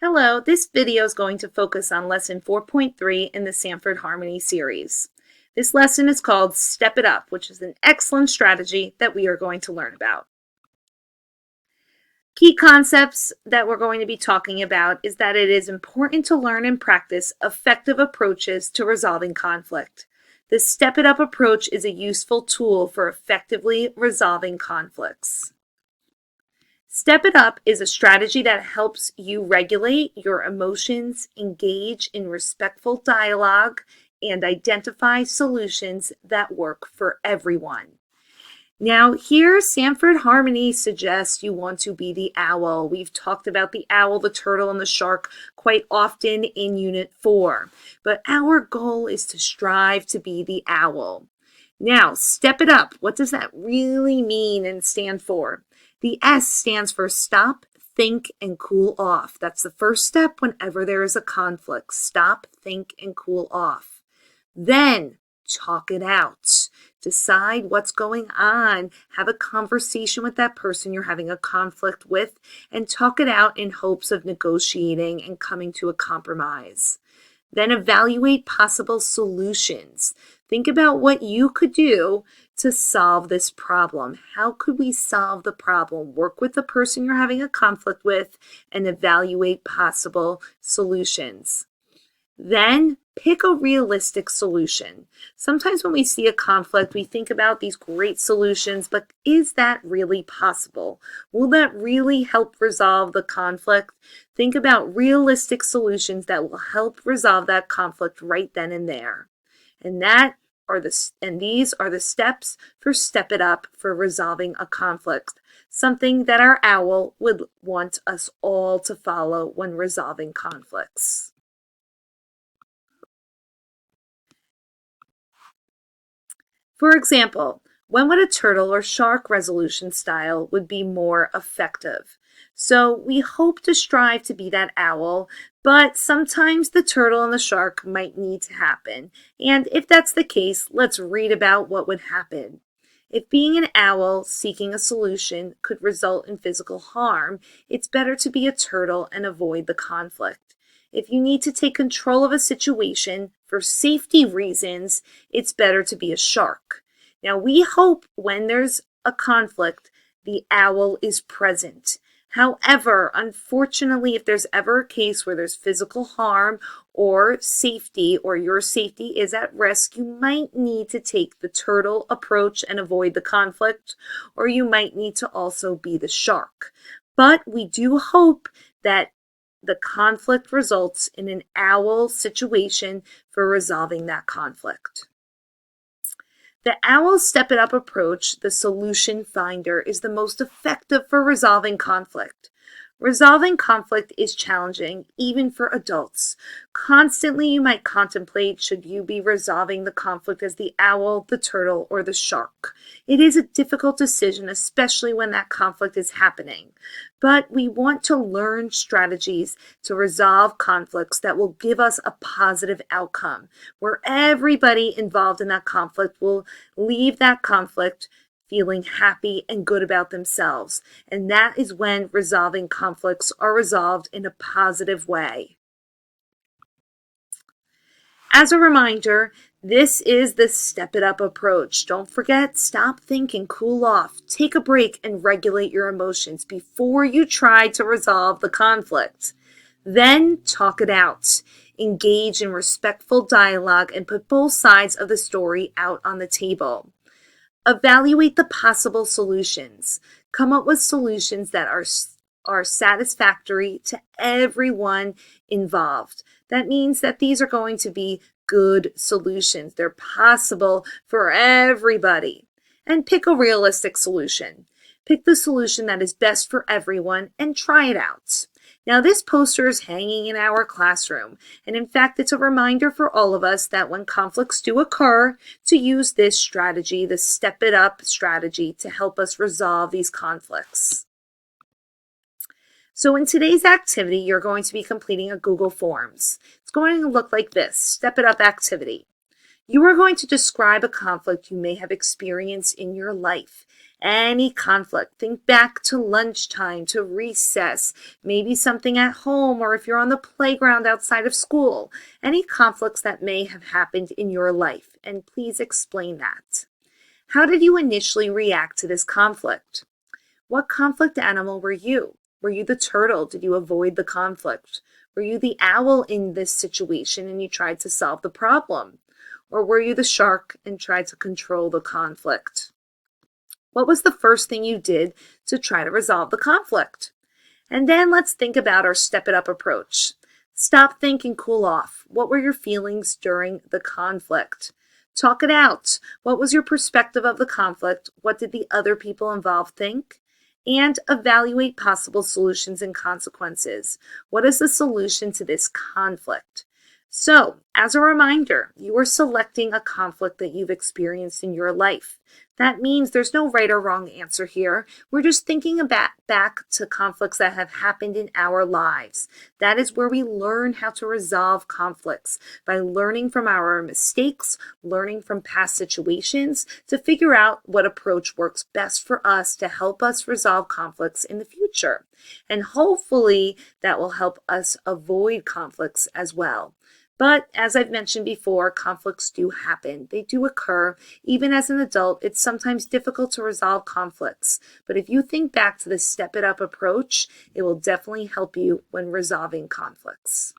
Hello, this video is going to focus on lesson 4.3 in the Sanford Harmony series. This lesson is called Step It Up, which is an excellent strategy that we are going to learn about. Key concepts that we're going to be talking about is that it is important to learn and practice effective approaches to resolving conflict. The Step It Up approach is a useful tool for effectively resolving conflicts. Step It Up is a strategy that helps you regulate your emotions, engage in respectful dialogue, and identify solutions that work for everyone. Now, here Sanford Harmony suggests you want to be the owl. We've talked about the owl, the turtle, and the shark quite often in Unit 4, but our goal is to strive to be the owl. Now, step it up. What does that really mean and stand for? The S stands for stop, think, and cool off. That's the first step whenever there is a conflict. Stop, think, and cool off. Then, talk it out. Decide what's going on. Have a conversation with that person you're having a conflict with and talk it out in hopes of negotiating and coming to a compromise. Then evaluate possible solutions. Think about what you could do to solve this problem. How could we solve the problem? Work with the person you're having a conflict with and evaluate possible solutions. Then pick a realistic solution. Sometimes when we see a conflict, we think about these great solutions, but is that really possible? Will that really help resolve the conflict? Think about realistic solutions that will help resolve that conflict right then and there. And these are the steps for Step It Up for resolving a conflict, something that our owl would want us all to follow when resolving conflicts. For example, when would a turtle or shark resolution style would be more effective? So we hope to strive to be that owl, but sometimes the turtle and the shark might need to happen. And if that's the case, let's read about what would happen. If being an owl seeking a solution could result in physical harm, it's better to be a turtle and avoid the conflict. If you need to take control of a situation for safety reasons, it's better to be a shark. Now, we hope when there's a conflict, the owl is present. However, unfortunately, if there's ever a case where there's physical harm or safety or your safety is at risk, you might need to take the turtle approach and avoid the conflict, or you might need to also be the shark. But we do hope that the conflict results in an owl situation for resolving that conflict. The owl Step It Up approach, the solution finder, is the most effective for resolving conflict. Resolving conflict is challenging, even for adults. Constantly, you might contemplate, should you be resolving the conflict as the owl, the turtle, or the shark? It is a difficult decision, especially when that conflict is happening. But we want to learn strategies to resolve conflicts that will give us a positive outcome, where everybody involved in that conflict will leave that conflict feeling happy and good about themselves. And that is when resolving conflicts are resolved in a positive way. As a reminder, this is the Step It Up approach. Don't forget, stop, think, and cool off. Take a break and regulate your emotions before you try to resolve the conflict. Then talk it out. Engage in respectful dialogue and put both sides of the story out on the table. Evaluate the possible solutions. Come up with solutions that are satisfactory to everyone involved. That means that these are going to be good solutions. They're possible for everybody. And pick a realistic solution. Pick the solution that is best for everyone and try it out. Now, this poster is hanging in our classroom, and in fact, it's a reminder for all of us that when conflicts do occur, to use this strategy, the Step It Up strategy, to help us resolve these conflicts. So in today's activity, you're going to be completing a Google Forms. It's going to look like this, Step It Up activity. You are going to describe a conflict you may have experienced in your life Any conflict. Think back to lunchtime, to recess, maybe something at home, or if you're on the playground outside of school. Any conflicts that may have happened in your life, and please explain that. How did you initially react to this conflict? What conflict animal were you? Were you the turtle? Did you avoid the conflict? Were you the owl in this situation and you tried to solve the problem? Or were you the shark and tried to control the conflict? What was the first thing you did to try to resolve the conflict? And then let's think about our step it up approach. Stop, think, and cool off. What were your feelings during the conflict? Talk it out. What was your perspective of the conflict? What did the other people involved think? And evaluate possible solutions and consequences. What is the solution to this conflict? So, as a reminder, you are selecting a conflict that you've experienced in your life. That means there's no right or wrong answer here. We're just thinking about back to conflicts that have happened in our lives. That is where we learn how to resolve conflicts, by learning from our mistakes, learning from past situations to figure out what approach works best for us to help us resolve conflicts in the future. And hopefully that will help us avoid conflicts as well. But as I've mentioned before, conflicts do happen. They do occur. Even as an adult, it's sometimes difficult to resolve conflicts. But if you think back to the step it up approach, it will definitely help you when resolving conflicts.